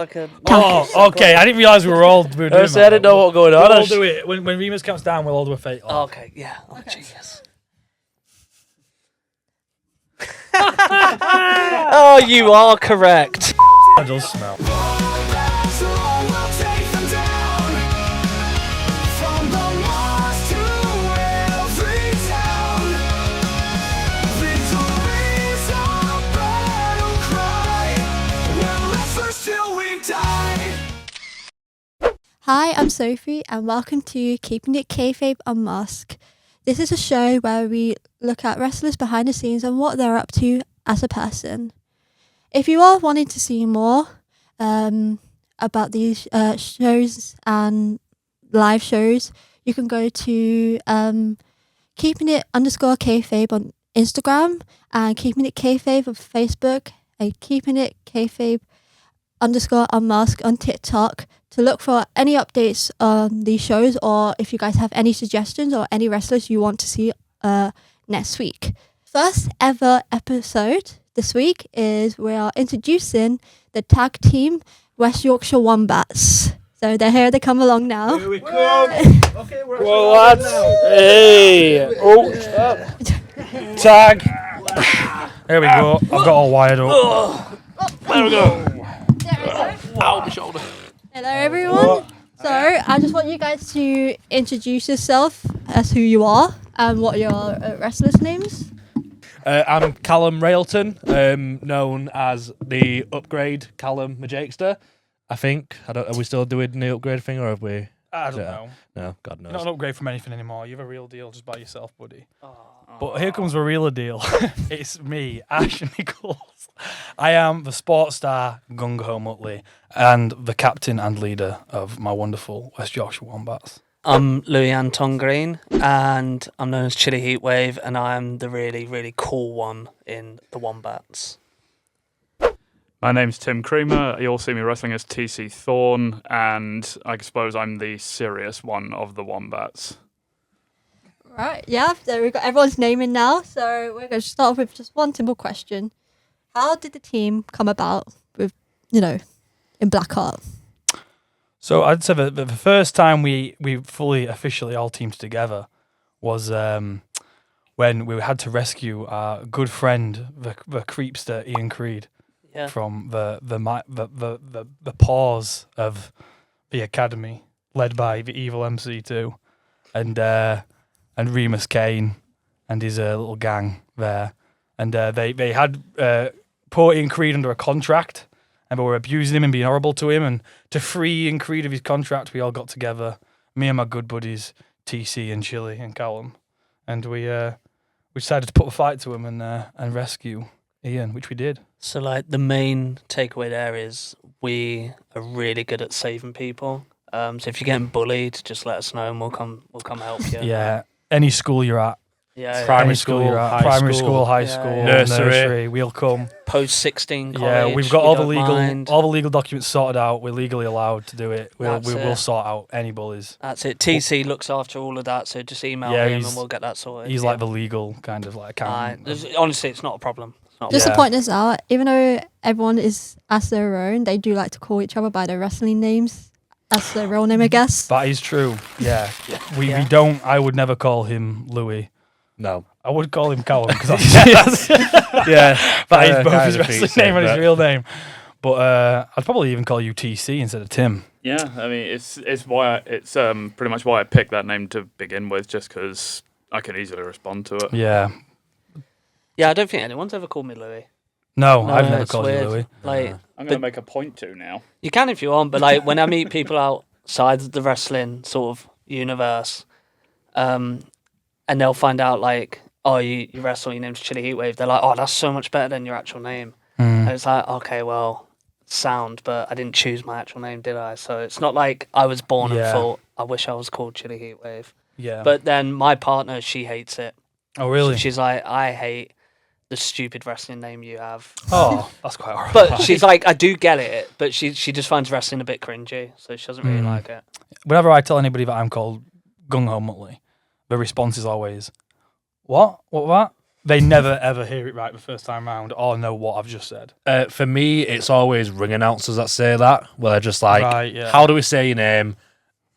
Oh, okay. I didn't realise we were doing I didn't know what was going on. We'll all do it. When Remus counts down, we'll all do a fake laugh. Okay, yeah. Oh, genius. Oh, you are correct. It does smell. Hi, I'm Sophie and welcome to Keeping It Kayfabe Unmasked. This is a show where we look at wrestlers behind the scenes and what they're up to as a person. If you are wanting to see more about these shows and live shows, you can go to Keeping It _Kayfabe on Instagram and Keeping It Kayfabe on Facebook and Keeping It Kayfabe _Unmasked on TikTok to look for any updates on these shows, or if you guys have any suggestions or any wrestlers you want to see next week. First ever episode this week is we are introducing the tag team West Yorkshire Wombats. So they're here, they come along now. Here we come. Okay, we're Well, lads. Hey. Oh. Tag. There we go. I've got all wired up. There we go. Ow, my shoulder. Hello everyone. So I just want you guys to introduce yourself as who you are and what your wrestlers' names. I'm Callum Railton, known as the Upgrade Callum Majakester. I think. Are we still doing the upgrade thing, or have we? I don't know. No, God knows. You're not an upgrade from anything anymore. You have a real deal just by yourself, buddy. Oh. But here comes the real deal. It's me, Ash Nichols. I am the sports star Gung Ho Muttley and the captain and leader of my wonderful West Yorkshire Wombats. I'm Louis Anton Green, and I'm known as Chili Heatwave, and I'm the really, really cool one in the Wombats. My name's Tim Creamer. You'll see me wrestling as TC Thorne, and I suppose I'm the serious one of the Wombats. Right, yeah, so we've got everyone's name in now, so we're going to start with just one simple question. How did the team come about with, in Blackheart? So I'd say the first time we fully, officially all teamed together was when we had to rescue our good friend, the creepster Ian Creed, from the paws of the academy, led by the evil MC2, and Remus Kane and his little gang there. And they had poor Ian Creed under a contract, and they were abusing him and being horrible to him. And to free Ian Creed of his contract, we all got together, me and my good buddies, TC and Chili and Callum. And we decided to put a fight to him and rescue Ian, which we did. So, the main takeaway there is we are really good at saving people. So if you're getting bullied, just let us know and we'll come help you. Yeah, any school you're at. Yeah, Primary school, high school, nursery, we'll come. Post 16 college. Yeah, we've got all the legal documents sorted out. We're legally allowed to do it. We will sort out any bullies. That's it. TC looks after all of that, so just email him and we'll get that sorted. He's like the legal kind of accountant. Honestly, it's not a problem. Just to point this out, even though everyone is as their own, they do like to call each other by their wrestling names as their real name, I guess. That is true. Yeah. We don't. I would never call him Louis. No. I would call him Callum because that is both his wrestling name and his real name. But I'd probably even call you TC instead of Tim. Yeah, I mean it's pretty much why I picked that name to begin with, just because I can easily respond to it. Yeah. Yeah, I don't think anyone's ever called me Louis. No, I've never it's called weird. you Louis. I'm going to make a point to now. You can if you want, but when I meet people outside the wrestling sort of universe, and they'll find out you wrestle, your name's Chili Heatwave. They're like, oh, that's so much better than your actual name. And it's like, okay, well, sound, but I didn't choose my actual name, did I? So it's not like I was born and thought, I wish I was called Chili Heatwave. Yeah. But then my partner, she hates it. Oh, really? She's like, I hate the stupid wrestling name you have. Oh, that's quite horrible. But she's like, I do get it, but she just finds wrestling a bit cringy, so she doesn't really like it. Whenever I tell anybody that I'm called Gung Ho Muttley, the response is always, what? What? they never ever hear it right the first time round or know what I've just said. For me, it's always ring announcers that say that, where they're just like, Right, yeah. how do we say your name?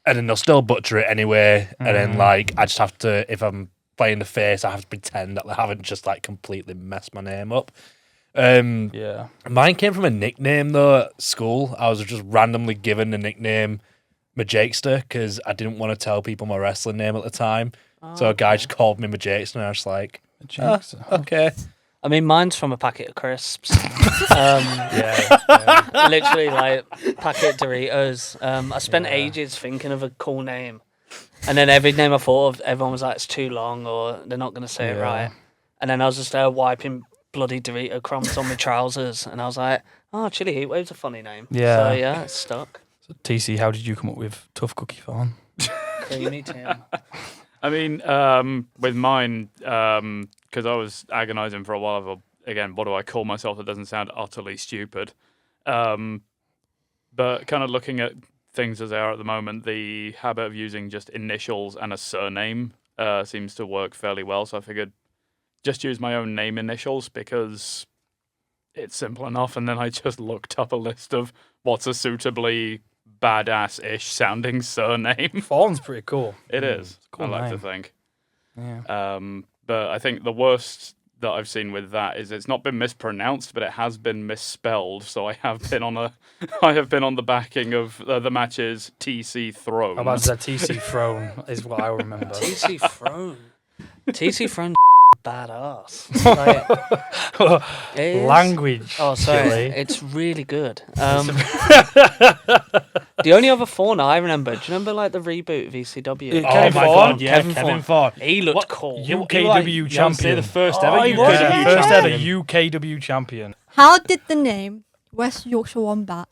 And then they'll still butcher it anyway. And then, like, I just have to, if I'm playing the face, I have to pretend that they haven't just, like, completely messed my name up. Yeah. Mine came from a nickname, though, at school. I was just randomly given the nickname Majakester because I didn't want to tell people my wrestling name at the time. So a guy just called me Majakester, and I was just like, okay. I mean, mine's from a packet of crisps. Yeah. Literally, like, packet Doritos. I spent ages thinking of a cool name. And then every name I thought of, everyone was like, it's too long or they're not going to say it right. And then I was just there wiping bloody Dorito crumbs on my trousers. And I was like, oh, Chili Heatwave's a funny name. Yeah. So, yeah, it's stuck. So, TC, how did you come up with Tough Cookie Fawn? Creamy, Tim. I mean, with mine, because I was agonising for a while of, again, what do I call myself that doesn't sound utterly stupid? But kind of looking at things as they are at the moment, the habit of using just initials and a surname seems to work fairly well. So I figured just use my own name initials because it's simple enough. And then I just looked up a list of what's a suitably badass-ish sounding surname. Fawn's pretty cool. It is. Cool I like name. to think. Yeah. But I think the worst that I've seen with that is it's not been mispronounced, but it has been misspelled. So I have been on the backing of the matches TC Throne. How about that TC Throne is what I remember. TC Throne. TC Throne badass. Like, it is. Language. Oh, sorry. Chili. It's really good. The only other fawn I remember, do you remember like the reboot of ECW? Kevin my Fawn? God, yeah, Kevin Fawn. He looked cool. UKW champion. The first ever He UKW was the first ever champion. UKW champion. How did the name West Yorkshire Wombat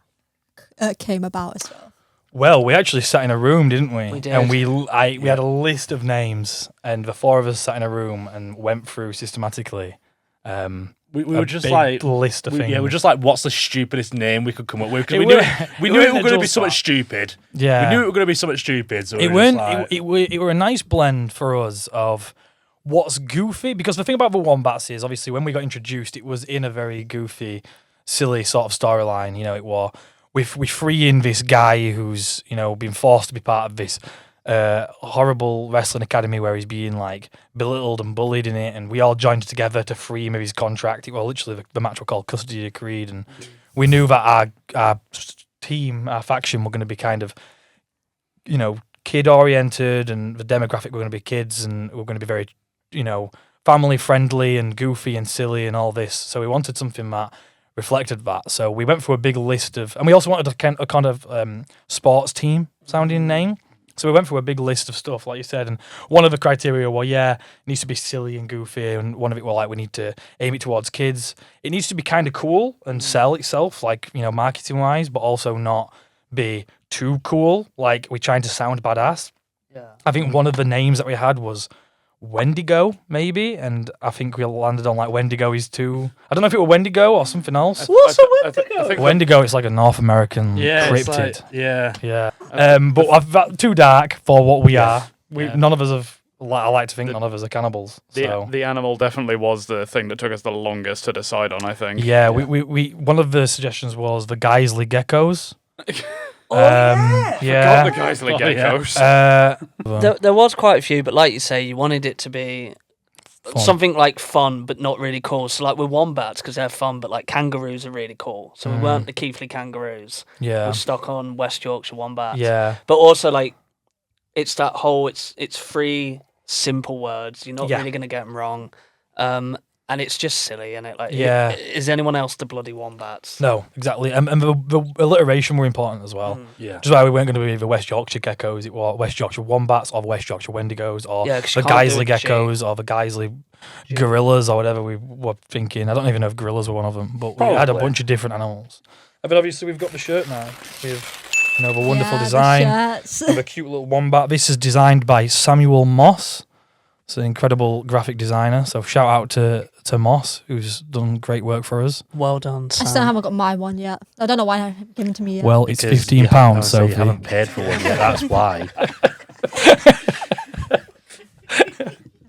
came about as well? Well, we actually sat in a room, didn't we? We did. And we had a list of names, and the four of us sat in a room and went through systematically. We a were just big like, list of things. yeah, we're just like, what's the stupidest name we could come up with? Because It we were- knew it it were was going to be just so that. much stupid. Yeah. We knew it was going to be so much stupid. So It we weren't. Like, It were a nice blend for us of what's goofy, because the thing about the Wombats is obviously when we got introduced, it was in a very goofy, silly sort of storyline. You know, it was we free in this guy who's been forced to be part of this horrible wrestling academy where he's being like belittled and bullied in it, and we all joined together to free him of his contract. Well, literally the match was called Custody Decreed, and we knew that our team, our faction, were going to be kind of kid oriented, and the demographic were going to be kids, and we're going to be very family friendly and goofy and silly and all this. So we wanted something that reflected that. So we went through a big list of, and we also wanted a kind of sports team sounding name. So we went through a big list of stuff, like you said, and one of the criteria were, it needs to be silly and goofy, and one of it were like, we need to aim it towards kids. It needs to be kind of cool and sell itself, like, marketing-wise, but also not be too cool, like we're trying to sound badass. Yeah. I think one of the names that we had was Wendigo, maybe, and I think we landed on like Wendigo is too. I don't know if it were Wendigo or something else. What's a I think Wendigo, it's like a North American it's cryptid. like, yeah. Yeah, but I've too dark for what we are. Yeah. None of us have. I like to think none of us are cannibals. So the animal definitely was the thing that took us the longest to decide on, I think. yeah, we one of the suggestions was the Geisley geckos. Got the Yeah. Geisley yeah. geckos. There was quite a few, but like you say, you wanted it to be Fun. something like fun, but not really cool. So like with wombats, because they're fun, but like kangaroos are really cool. So we weren't the Keithley kangaroos. Yeah. We're stuck on West Yorkshire Wombats. Yeah. But also like, it's that whole, it's three simple words. You're not Yeah. really going to get them wrong. And it's just silly, and it like, Yeah. is anyone else the bloody wombats? No, exactly. And the alliteration were important as well. Yeah. Which is why we weren't going to be the West Yorkshire Geckos. It was West Yorkshire Wombats or West Yorkshire Wendigos or Yeah, 'cause the you can't do Geisley it with G. Geckos or the Geisley Gorillas or whatever we were thinking. I don't even know if gorillas were one of them, but we had a Probably. bunch of different animals. But obviously we've got the shirt now with the wonderful Yeah, the design shirts. of a cute little wombat. This is designed by Samuel Moss. It's an incredible graphic designer. So shout out to Moss, who's done great work for us. Well done, I still Sam. haven't got my one yet. I don't know why I haven't given to me yet. Well, it's Because £15, so you Sophie. haven't paid for one yet. That's why.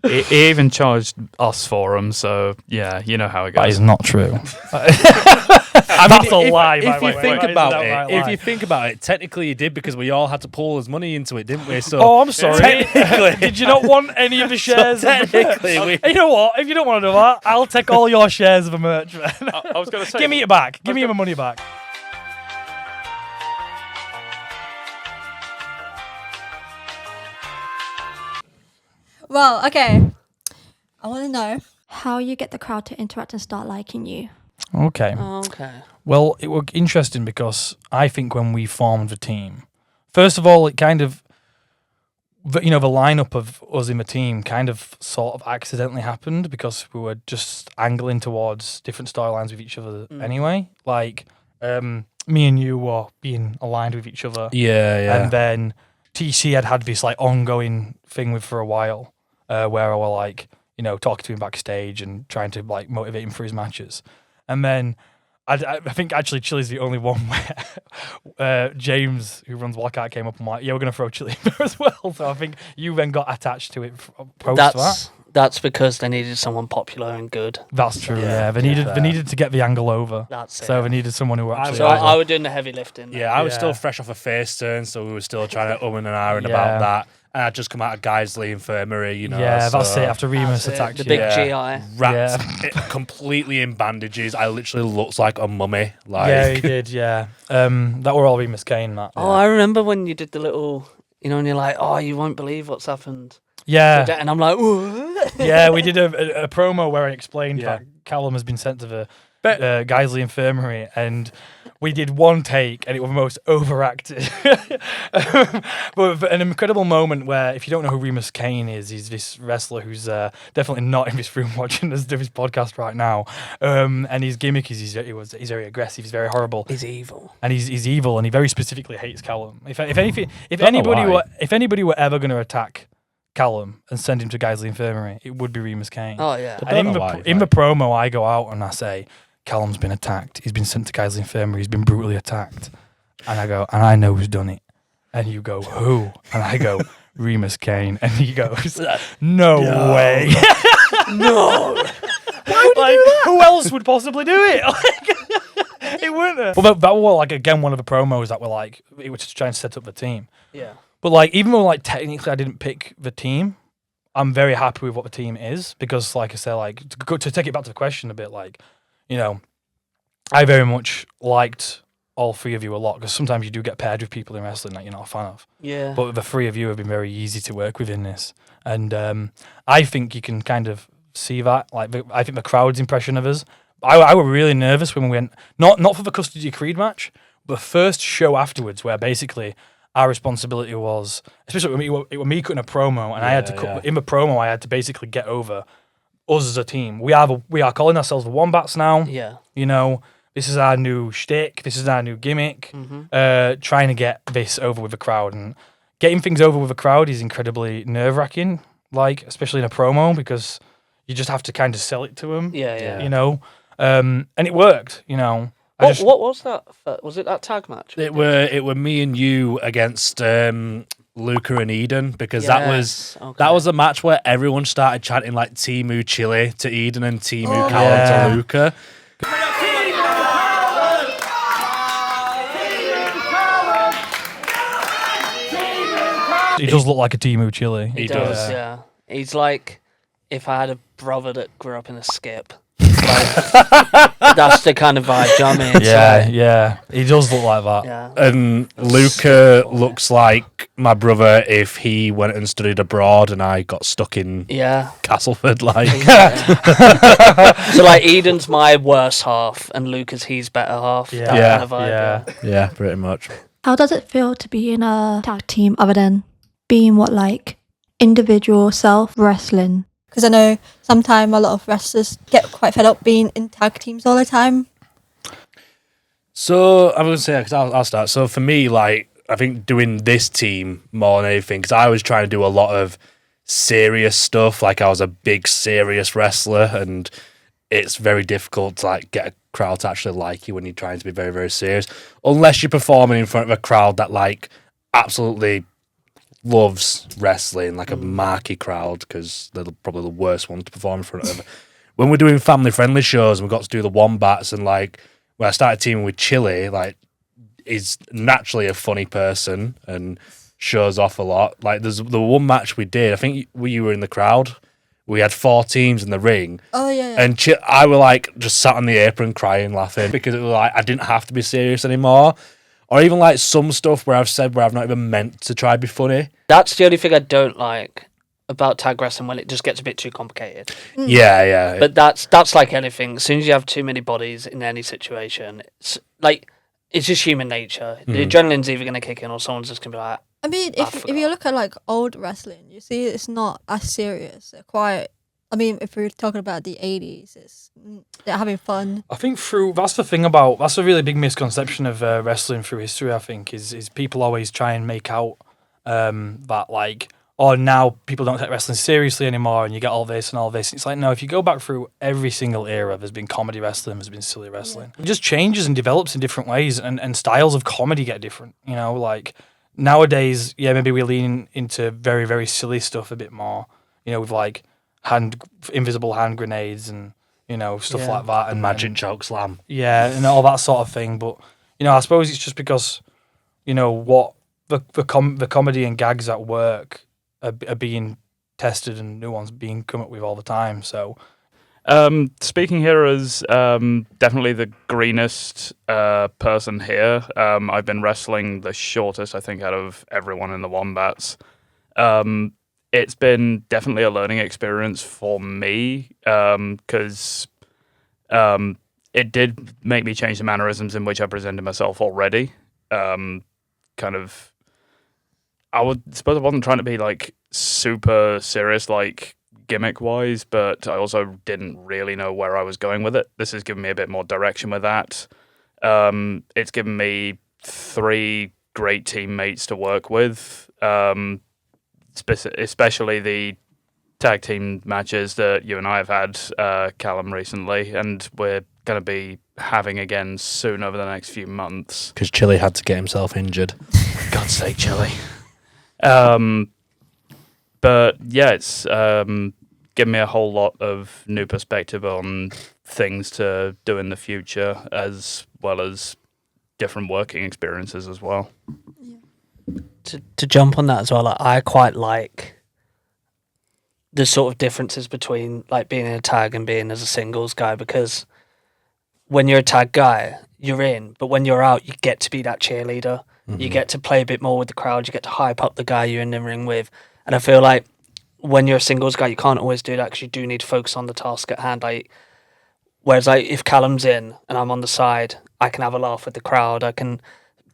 He even charged us forum, so yeah, you know how it That goes. is not true. That's a lie, by If the you way. think That is about an it, outright if lie. you think about it, technically you did because we all had to pull his money into it, didn't we? So Oh, I'm sorry. Technically. Did you not want any of the shares? technically, we. You know what? If you don't want to do that, I'll take all your shares of the merch. Man. I was going to say, Give me it back. Give me my money back. Well, okay. I want to know how you get the crowd to interact and start liking you. Okay. Okay. Well, it was interesting because I think when we formed the team, first of all, it kind of, the lineup of us in the team kind of sort of accidentally happened because we were just angling towards different storylines with each other anyway. Like, me and you were being aligned with each other. Yeah. And then TC had this like ongoing thing with for a while, where I were like, talking to him backstage and trying to like motivate him for his matches. And then I think actually Chili's the only one where James, who runs Wildcat, came up and like, yeah, we're gonna throw Chili in there as well. So I think you then got attached to it post that. That's because they needed someone popular and good. That's true. Yeah, they needed to get the angle over. That's it. So they needed someone who actually. So I was doing the heavy lifting. Yeah, I was Yeah. still fresh off a face turn, so we were still trying to and ahhing Yeah. about that. And I'd just come out of Geisley Infirmary, Yeah, so that's it. After Remus That's it, attacked the you. big Yeah. GI. Wrapped it completely in bandages. I literally looked like a mummy. Like, Yeah, he did. Yeah, that were all Remus Kane. That. Oh, I remember when you did the little, and you're like, oh, you won't believe what's happened. Yeah, And I'm like, what? yeah, we did a promo where I explained Yeah. that Callum has been sent to the Geisley Infirmary, and we did one take, and it was the most overacted. But an incredible moment where, if you don't know who Remus Kane is, he's this wrestler who's definitely not in this room watching us do his podcast right now. And his gimmick is he's very aggressive, he's very horrible, He's evil. and he's evil, and he very specifically hates Callum. If Don't know why. anybody were ever going to attack Callum and send him to Geisley Infirmary, it would be Remus Kane. Oh, yeah. But And don't know why, in the promo, I go out and I say, Callum's been attacked. He's been sent to Geisley Infirmary. He's been brutally attacked. And I go, and I know who's done it. And you go, who? And I go, Remus Kane. And he goes, no way. No. Like, who else would possibly do it? Like, it wouldn't. Well, that was like again one of the promos that were like, it was just trying to set up the team. Yeah. But like, even though like technically I didn't pick the team, I'm very happy with what the team is because, like I said, like to take it back to the question a bit, like, I very much liked all three of you a lot because sometimes you do get paired with people in wrestling that you're not a fan of. Yeah. But the three of you have been very easy to work with in this, and I think you can kind of see that. Like, I think the crowd's impression of us. I were really nervous when we went not for the Custody Creed match, but the first show afterwards, where basically our responsibility was, especially when it was me cutting a promo, and I had to cut in the promo. I had to basically get over us as a team. We are calling ourselves the Wombats now. Yeah. This is our new shtick. This is our new gimmick. Trying to get this over with the crowd, and getting things over with the crowd is incredibly nerve-wracking. Like, especially in a promo, because you just have to kind of sell it to them. Yeah. And it worked. What was that? Was it that tag match? It were me and you against Luca and Eden, because that was a match where everyone started chanting like Timu Chile to Eden and Timu Callum to Luca. He does look like a Timu Chili. He does, yeah. He's like if I had a brother that grew up in a skip. Like, that's the kind of vibe, do you know what I mean? Yeah. He does look like that. Yeah. And Luca looks like my brother if he went and studied abroad and I got stuck in Castleford. Like, So like Eden's my worse half and Luca's his better half. Yeah. That kind of vibe, yeah, pretty much. How does it feel to be in a tag team other than being individual self-wrestling? Because I know sometimes a lot of wrestlers get quite fed up being in tag teams all the time. So I'm going to say, because I'll start. So for me, like, I think doing this team more than anything, because I was trying to do a lot of serious stuff. Like, I was a big serious wrestler, and it's very difficult to like get a crowd to actually like you when you're trying to be very, very serious. Unless you're performing in front of a crowd that like absolutely loves wrestling, like a marquee crowd, because they're probably the worst ones to perform in front of. When we're doing family-friendly shows and we got to do the Wombats, and like when I started teaming with Chili, like he's naturally a funny person and shows off a lot. Like there's the one match we did, I think you were in the crowd. We had 4 teams in the ring. Oh yeah. And I were like just sat on the apron crying, laughing, because it was like I didn't have to be serious anymore. Or even like some stuff where I've said where I've not even meant to try to be funny. That's the only thing I don't like about tag wrestling, when it just gets a bit too complicated. Yeah. But that's like anything. As soon as you have too many bodies in any situation, it's just human nature. The adrenaline's either going to kick in or someone's just going to be like, I mean, if you look at like old wrestling, you see it's not as serious. They're quite. I mean, if we're talking about the 80s, they're having fun. I think that's a really big misconception of wrestling through history. I think is people always try and make out that like, oh, now people don't take wrestling seriously anymore, and you get all this and all this. It's like, no, if you go back through every single era, there's been comedy wrestling, there's been silly wrestling. It just changes and develops in different ways, and styles of comedy get different. You know, like nowadays, maybe we lean into very, very silly stuff a bit more. You know, with like invisible hand grenades and stuff like that, and magic choke slam. Yeah, and all that sort of thing. But I suppose it's just because what the comedy and gags at work are being tested and new ones being come up with all the time. So speaking here as definitely the greenest person here, I've been wrestling the shortest, I think, out of everyone in the Wombats. It's been definitely a learning experience for me, because it did make me change the mannerisms in which I presented myself already. I suppose I wasn't trying to be like super serious, like gimmick-wise, but I also didn't really know where I was going with it. This has given me a bit more direction with that. It's given me 3 great teammates to work with. Especially the tag team matches that you and I have had, Callum, recently, and we're going to be having again soon over the next few months. Because Chili had to get himself injured. God's sake, Chili. But yeah, it's given me a whole lot of new perspective on things to do in the future, as well as different working experiences as well. To jump on that as well, I quite like the sort of differences between like being in a tag and being as a singles guy, because when you're a tag guy, you're in, but when you're out, you get to be that cheerleader. You get to play a bit more with the crowd. You get to hype up the guy you're in the ring with. And I feel like when you're a singles guy, you can't always do that, because you do need to focus on the task at hand. Whereas if Callum's in and I'm on the side, I can have a laugh with the crowd. I can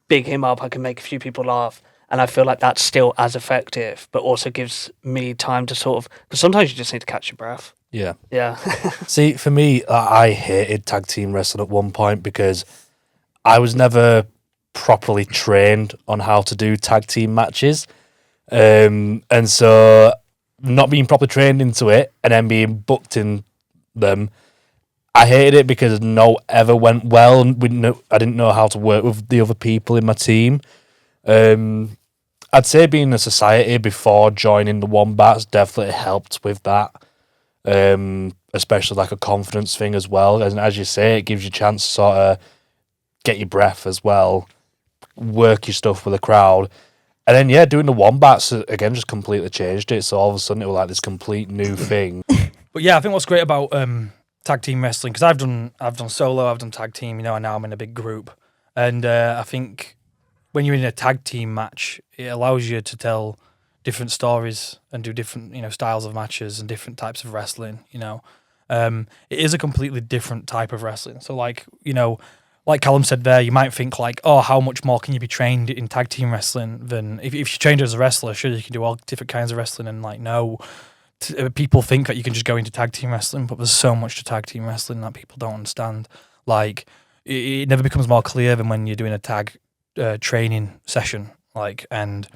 big him up. I can make a few people laugh. And I feel like that's still as effective, but also gives me time to because sometimes you just need to catch your breath. Yeah. Yeah. See, for me, I hated tag team wrestling at one point because I was never properly trained on how to do tag team matches. And so not being properly trained into it and then being booked in them, I hated it because no ever went well, and I didn't know how to work with the other people in my team. I'd say being in a society before joining the Wombats definitely helped with that, especially like a confidence thing as well. And as you say, it gives you a chance to sort of get your breath as well, work your stuff with the crowd. And then, doing the Wombats, again, just completely changed it. So all of a sudden it was like this complete new thing. But yeah, I think what's great about tag team wrestling, because I've done solo, I've done tag team, and now I'm in a big group. And I think when you're in a tag team match, it allows you to tell different stories and do different, styles of matches and different types of wrestling. It is a completely different type of wrestling. So like Callum said there, you might think like, oh, how much more can you be trained in tag team wrestling than if you trained as a wrestler? Sure, you can do all different kinds of wrestling, and like no, people think that you can just go into tag team wrestling, but there's so much to tag team wrestling that people don't understand. Like it never becomes more clear than when you're doing a tag training session, and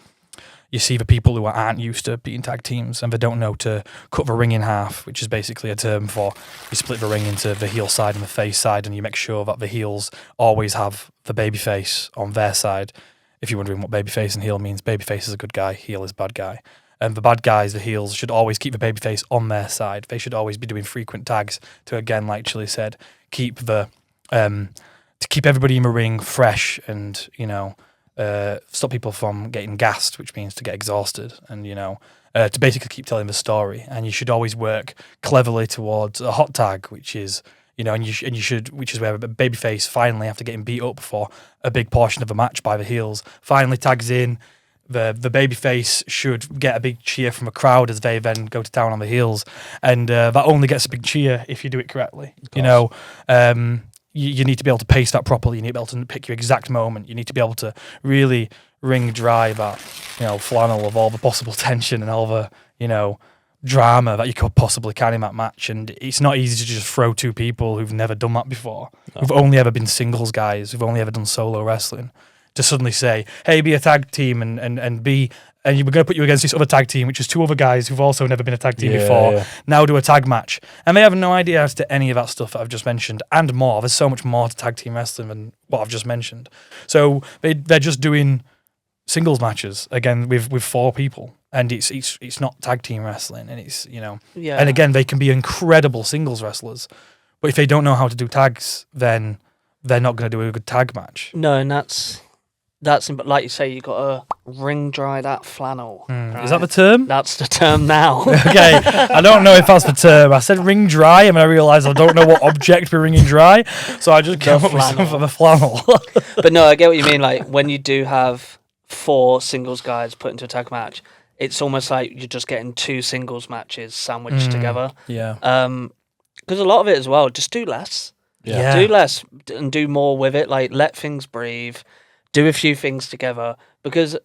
you see the people who aren't used to being tag teams and they don't know to cut the ring in half, which is basically a term for you split the ring into the heel side and the face side, and you make sure that the heels always have the baby face on their side. if you're wondering what babyface and heel means, babyface is a good guy, heel is bad guy. And the bad guys, the heels, should always keep the babyface on their side. They should always be doing frequent tags to, again, like Chili said, keep the to keep everybody in the ring fresh and, stop people from getting gassed, which means to get exhausted, and, to basically keep telling the story. And you should always work cleverly towards a hot tag, which is, which is where a babyface finally, after getting beat up for a big portion of the match by the heels, finally tags in. The babyface should get a big cheer from a crowd as they then go to town on the heels, and that only gets a big cheer if you do it correctly. You need to be able to pace that properly. You need to be able to pick your exact moment. You need to be able to really wring dry that flannel of all the possible tension and all the drama that you could possibly can in that match. And it's not easy to just throw two people who've never done that before, who've only ever been singles guys, who've only ever done solo wrestling, to suddenly say, hey, be a tag team and we're going to put you against this other tag team, which is two other guys who've also never been a tag team before. Yeah. Now do a tag match. And they have no idea as to any of that stuff that I've just mentioned and more. There's so much more to tag team wrestling than what I've just mentioned. So they're just doing singles matches, again, with four people. And it's not tag team wrestling. And it's, and again, they can be incredible singles wrestlers. But if they don't know how to do tags, then they're not going to do a good tag match. No, and that's but like you say, you got to wring dry that flannel. Right? Is that the term? That's the term now. Okay, I don't know if that's the term. I said wring dry, and I realised I don't know what object we're wringing dry, so I just came up with something for the flannel. But no, I get what you mean. Like when you do have four singles guys put into a tag match, it's almost like you're just getting two singles matches sandwiched together. Yeah. Because a lot of it as well, just do less. Yeah. Do less and do more with it. Like let things breathe. Do a few things together, because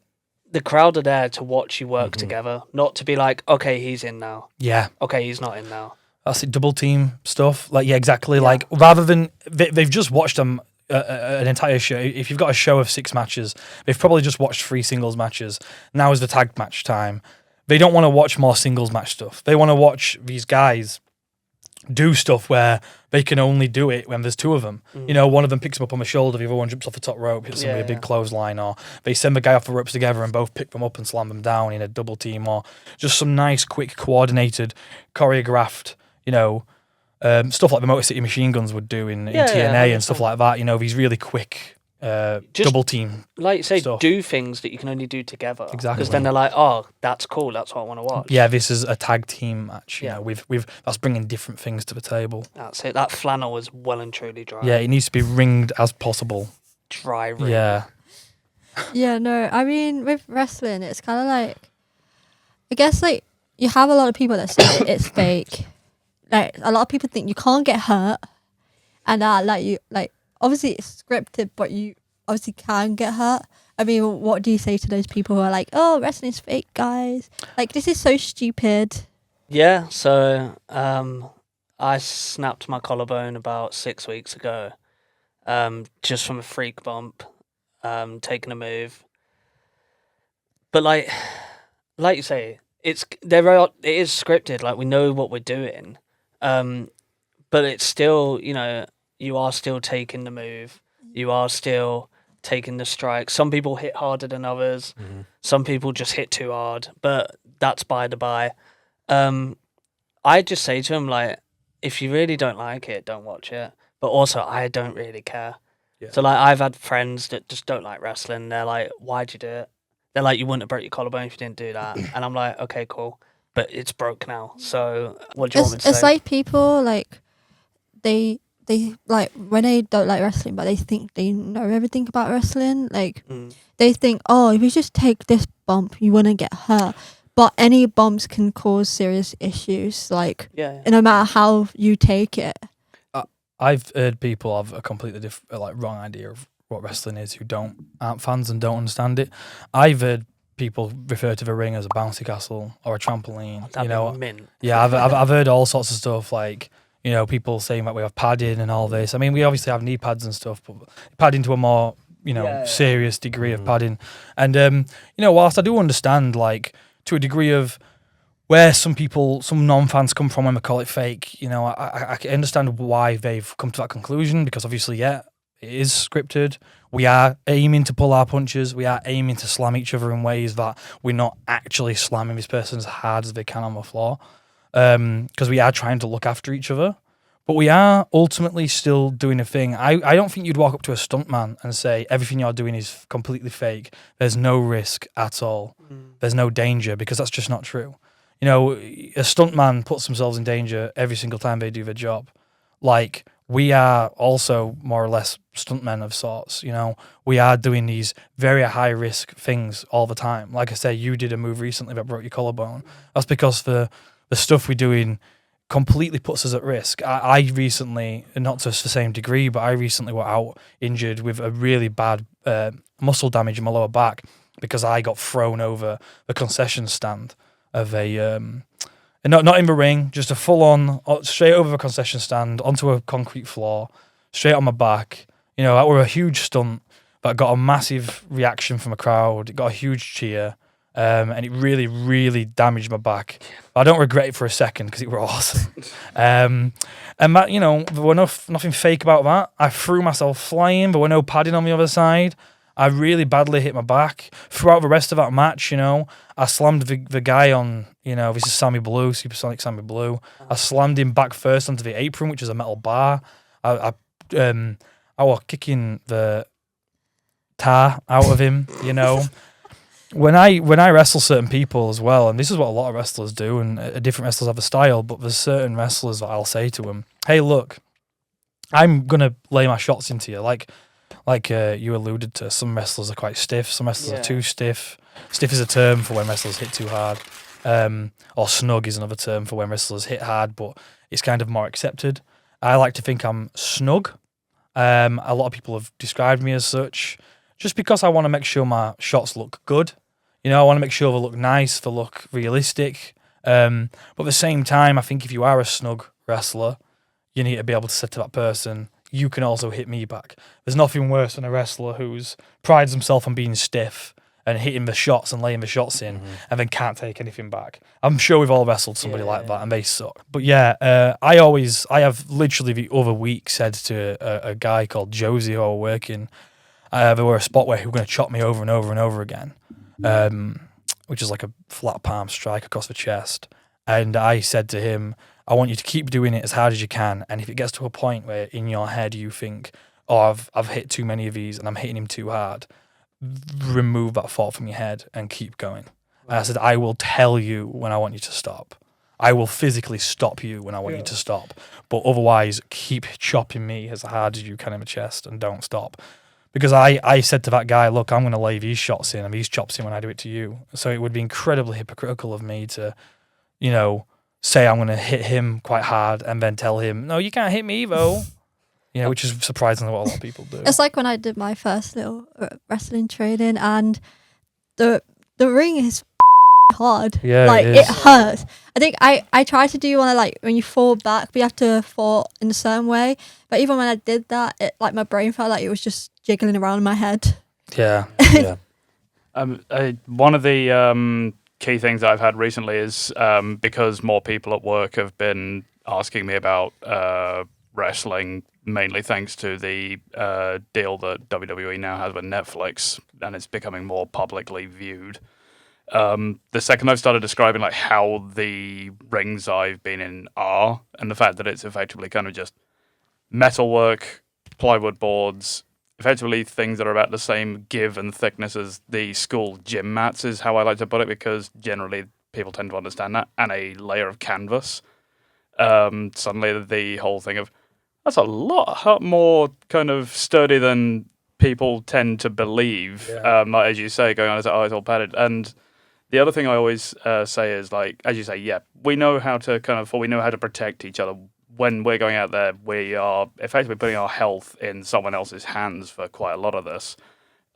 the crowd are there to watch you work together, not to be like, okay, he's in now. Yeah. Okay, he's not in now. That's it, double team stuff. Like, yeah, exactly. Yeah. Like, rather than, they've just watched an entire show. If you've got a show of 6 matches, they've probably just watched 3 singles matches. Now is the tag match time. They don't want to watch more singles match stuff. They want to watch these guys do stuff where they can only do it when there's 2 of them. One of them picks them up on the shoulder, the other one jumps off the top rope, hits somebody a big clothesline, or they send the guy off the ropes together and both pick them up and slam them down in a double team, or just some nice, quick, coordinated, choreographed, stuff like the Motor City Machine Guns would do in TNA and stuff like that. These really quick double team, like you say, stuff. Do things that you can only do together. Exactly, because then they're like, oh, that's cool. That's what I want to watch. Yeah, this is a tag team match. With that's bringing different things to the table. That's it. That flannel is well and truly dry. Yeah, it needs to be wringed as possible. Dry ring. Yeah. Yeah, no, I mean, with wrestling, it's kind of like, I guess, like, you have a lot of people that say it's fake. Like, a lot of people think you can't get hurt, and obviously it's scripted, but you obviously can get hurt. I mean, what do you say to those people who are like, oh, wrestling is fake, guys? Like, this is so stupid. Yeah, so I snapped my collarbone about 6 weeks ago, just from a freak bump, taking a move. But like you say, it is scripted. Like, we know what we're doing, but it's still, you are still taking the move. You are still taking the strike. Some people hit harder than others. Some people just hit too hard, but that's by the by. I just say to him, like, if you really don't like it, don't watch it. But also, I don't really care. Yeah. So, like, I've had friends that just don't like wrestling. They're like, why'd you do it? They're like, you wouldn't have broke your collarbone if you didn't do that. And I'm like, okay, cool. But it's broke now. So what do you want me to say? It's like people, like, they like, when they don't like wrestling, but they think they know everything about wrestling, like, they think, oh, if you just take this bump, you wouldn't get hurt. But any bumps can cause serious issues, like, no matter how you take it. I've heard people have a completely different, wrong idea of what wrestling is, who aren't fans and don't understand it. I've heard people refer to the ring as a bouncy castle or a trampoline. That'd be mint. Yeah, I've heard all sorts of stuff, like, people saying that we have padding and all this. I mean, we obviously have knee pads and stuff, but padding to a more, serious degree of padding. And, whilst I do understand, like, to a degree of where some non-fans come from when they call it fake, I understand why they've come to that conclusion, because obviously, it is scripted. We are aiming to pull our punches. We are aiming to slam each other in ways that we're not actually slamming this person as hard as they can on the floor. Because we are trying to look after each other. But we are ultimately still doing a thing. I don't think you'd walk up to a stuntman and say, everything you're doing is completely fake. There's no risk at all. There's no danger, because that's just not true. You know, a stuntman puts themselves in danger every single time they do their job. Like, we are also more or less stuntmen of sorts, you know. We are doing these very high-risk things all the time. Like I say, you did a move recently that broke your collarbone. That's because the stuff we're doing completely puts us at risk. I recently, not to the same degree, but I recently were out injured with a really bad muscle damage in my lower back because I got thrown over the concession stand of not in the ring, just a full-on, straight over the concession stand, onto a concrete floor, straight on my back. You know, that were a huge stunt that got a massive reaction from a crowd. It got a huge cheer. And it really, really damaged my back. I don't regret it for a second because it were awesome. And that, you know, there were nothing fake about that. I threw myself flying, but there were no padding on the other side. I really badly hit my back. Throughout the rest of that match, you know, I slammed the guy on, you know, this is Sammy Blue, Supersonic Sammy Blue. I slammed him back first onto the apron, which is a metal bar. I was kicking the tar out of him, you know. When I wrestle certain people as well, and this is what a lot of wrestlers do, and different wrestlers have a style, but there's certain wrestlers that I'll say to them, hey, look, I'm going to lay my shots into you. Like you alluded to, some wrestlers are quite stiff, some wrestlers are too stiff. Stiff is a term for when wrestlers hit too hard, or snug is another term for when wrestlers hit hard, but it's kind of more accepted. I like to think I'm snug. A lot of people have described me as such, just because I want to make sure my shots look good. You know, I want to make sure they look nice, they look realistic. But at the same time, I think if you are a snug wrestler, you need to be able to say to that person, you can also hit me back. There's nothing worse than a wrestler who's prides himself on being stiff and hitting the shots and laying the shots in and then can't take anything back. I'm sure we've all wrestled somebody like that and they suck. But yeah, I have literally the other week said to a guy called Josie who I was working, there were a spot where he was going to chop me over and over and over again, which is like a flat palm strike across the chest. And I said to him, I want you to keep doing it as hard as you can. And if it gets to a point where in your head you think, oh, I've hit too many of these and I'm hitting him too hard, remove that thought from your head and keep going. And I said, I will tell you when I want you to stop. I will physically stop you when I want you to stop. But otherwise, keep chopping me as hard as you can in the chest and don't stop. Because I said to that guy, look, I'm going to lay these shots in and these chops in when I do it to you. So it would be incredibly hypocritical of me to, you know, say I'm going to hit him quite hard and then tell him, no, you can't hit me, though. You know, which is surprisingly what a lot of people do. It's like when I did my first little wrestling training, and the ring is hard. Yeah, like it it is. hurts. I think I tried to do one of, like, when you fall back, but you have to fall in a certain way. But even when I did that, it, like, my brain felt like it was just jiggling around in my head. Yeah. Yeah. One of the key things that I've had recently is because more people at work have been asking me about wrestling, mainly thanks to the deal that WWE now has with Netflix, and it's becoming more publicly viewed. The second I've started describing like how the rings I've been in are, and the fact that it's effectively kind of just metalwork, plywood boards, effectively things that are about the same give and thickness as the school gym mats is how I like to put it, because generally people tend to understand that, and a layer of canvas. Suddenly the whole thing of, that's a lot more kind of sturdy than people tend to believe. Yeah. Like, as you say, going on as it's all padded. And the other thing I always say is, like, as you say, yeah, we know how to protect each other. When we're going out there, we are effectively putting our health in someone else's hands for quite a lot of this.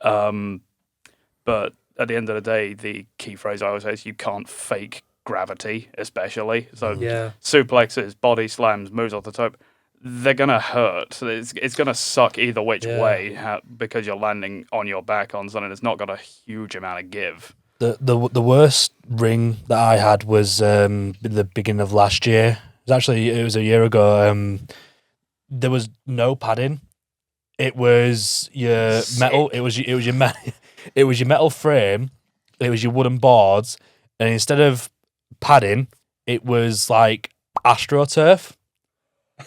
But at the end of the day, the key phrase I always say is you can't fake gravity, especially. So suplexes, body slams, moves off the top, they're going to hurt. So it's going to suck either which way because you're landing on your back on something that's not got a huge amount of give. The worst ring that I had was the beginning of last year. It was a year ago. There was no padding it was your metal. It was your it was your metal frame. It was your wooden boards, and instead of padding, it was like AstroTurf.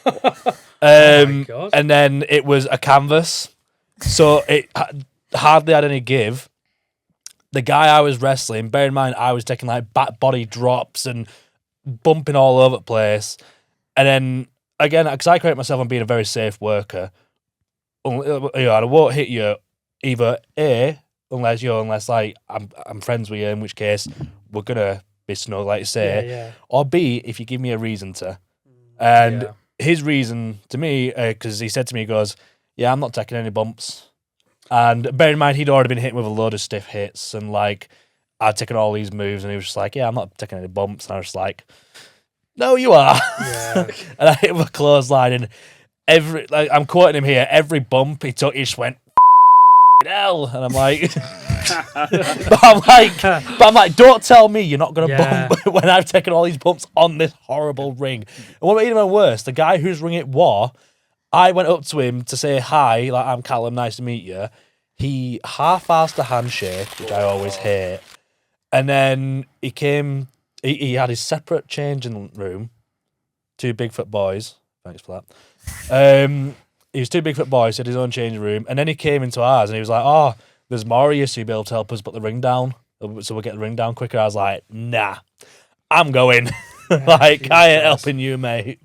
God. And then it was a canvas, so it hardly had any give. The guy I was wrestling, bear in mind, I was taking like back body drops and bumping all over the place. And then again, because I credit myself on being a very safe worker, I won't hit you either unless like I'm friends with you, in which case we're gonna be snug, like you say, or B, if you give me a reason to. And his reason to me, because he said to me, he goes, "Yeah, I'm not taking any bumps." And bear in mind, he'd already been hit with a load of stiff hits, and like I'd taken all these moves, and he was just like, "Yeah, I'm not taking any bumps." And I was just like, "No, you are." Yeah. And I hit him with a clothesline, and I'm quoting him here, every bump he took, he just went, hell. And I'm like, but I'm like, don't tell me you're not gonna bump when I've taken all these bumps on this horrible ring. And what made it even worse, the guy whose ring it was, I went up to him to say hi, like, I'm Callum, nice to meet you. He half-assed a handshake, which I always hate. And then he came, he had his separate changing room, 2 Bigfoot boys. Thanks for that. He was 2 Bigfoot boys, had his own changing room, and then he came into ours and he was like, "Oh, there's more of you, so you'll be able to help us put the ring down, so we'll get the ring down quicker." I was like, "Nah, I'm going." Like, I ain't helping you, mate.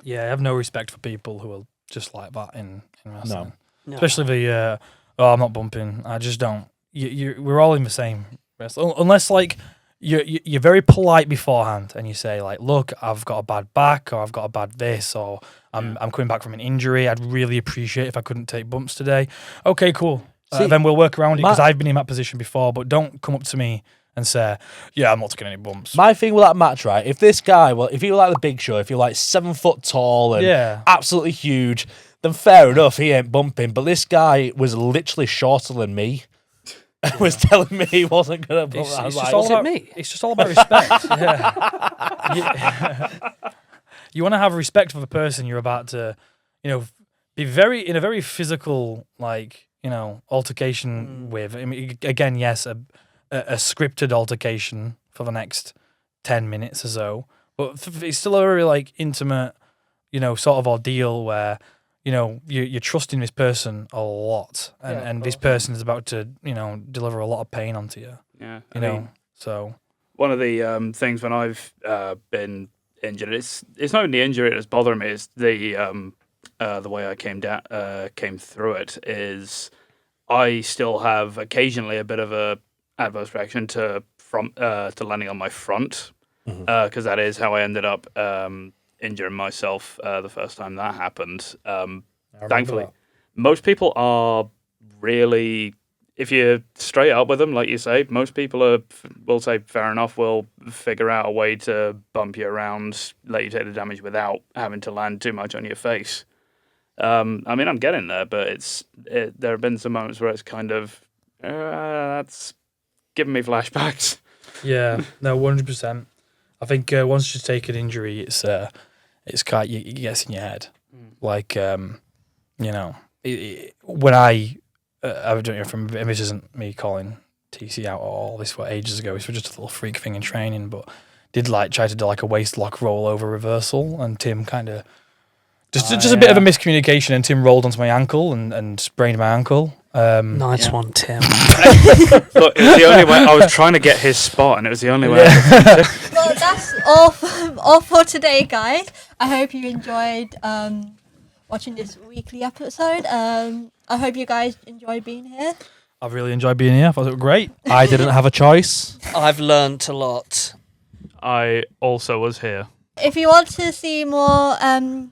Yeah, I have no respect for people who are just like that in wrestling. No. Especially the, I'm not bumping. I just don't. We're all in the same wrestling. Unless, like, you're very polite beforehand and you say, like, "Look, I've got a bad back, or I've got a bad this, or I'm coming back from an injury. I'd really appreciate if I couldn't take bumps today." Okay, cool. Then we'll work around it, because I've been in that position before, but don't come up to me and say, "Yeah, I'm not taking any bumps." My thing with that match, right? If this guy, if you were like the Big Show, if you're like 7 foot tall and absolutely huge, then fair enough, he ain't bumping. But this guy was literally shorter than me. Was telling me he wasn't gonna bump. It's I was just like, all about me? It's just all about respect. You want to have respect for the person you're about to, be in a very physical, like, altercation with. I mean, again, yes, a scripted altercation for the next 10 minutes or so, but it's still a very, like, intimate, sort of ordeal where, you're trusting this person a lot, and this person is about to, deliver a lot of pain onto you. Yeah, So one of the things when I've been injured, it's not only the injury that's bothering me, it's the way I came through it. Is I still have occasionally a bit of a adverse reaction to landing on my front, because that is how I ended up injuring myself the first time that happened. Thankfully, most people are really, if you're straight up with them, like you say, most people will say, fair enough, we'll figure out a way to bump you around, let you take the damage without having to land too much on your face. I mean, I'm getting there, but there have been some moments where it's kind of, that's giving me flashbacks. Yeah, no, 100%. I think once you take an injury, it's kind of, it gets in your head. Like, when I don't know, and this isn't me calling TC out at all, this was ages ago, this was just a little freak thing in training, but did try to do like a waist lock rollover reversal, and Tim kind of, just a bit of a miscommunication, and Tim rolled onto my ankle and sprained my ankle. Nice one, Tim. Look, it was the only way. I was trying to get his spot, and it was the only way. Well, that's all for today, guys. I hope you enjoyed watching this weekly episode. I hope you guys enjoyed being here. I've really enjoyed being here. I thought it was great. I didn't have a choice. I've learnt a lot. I also was here. If you want to see more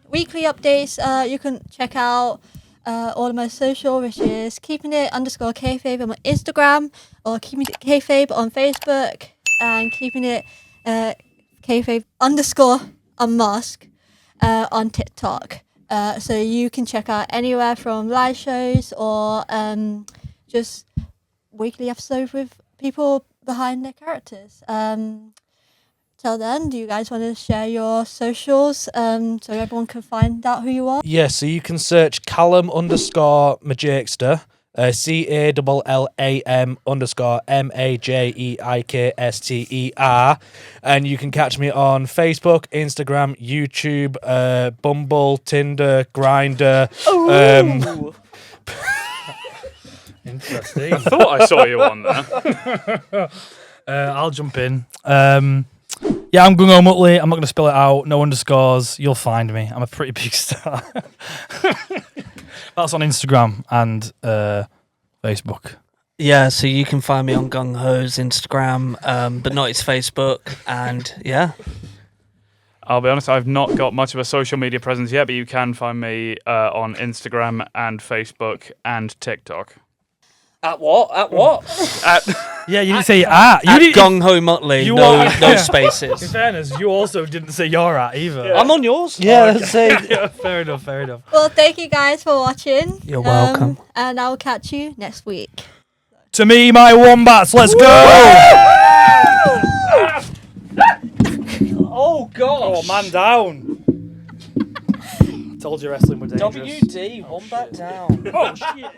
weekly updates, you can check out all of my social, which is keepingit_kayfabe on my Instagram, or keeping it kayfabe on Facebook, and keeping it kayfabe_unmasked on TikTok. So you can check out anywhere from live shows or just weekly episodes with people behind their characters. Till then, do you guys want to share your socials so everyone can find out who you are? Yeah, so you can search Callum_Majeikster, CALLAM_MAJEIKSTER, and you can catch me on Facebook, Instagram, YouTube, Bumble, Tinder, Grindr. Interesting. I thought I saw you on there. I'll jump in. Yeah, I'm Gungo Mutley. I'm not going to spell it out. No underscores. You'll find me. I'm a pretty big star. That's on Instagram and Facebook. Yeah, so you can find me on Gung Ho's Instagram, but not his Facebook. And yeah. I'll be honest, I've not got much of a social media presence yet, but you can find me on Instagram and Facebook and TikTok. At what? Yeah, you didn't say you didn't. Gung Ho Mutley. No In spaces. fairness, you also didn't say you're at either. I'm on yours. Yeah, Yeah, fair enough. Well, thank you guys for watching. You're welcome. And I'll catch you next week. To me, my Wombats, let's go! Oh, God. Oh, man down. Told you wrestling was dangerous. WD, Wombat down. Oh, shit.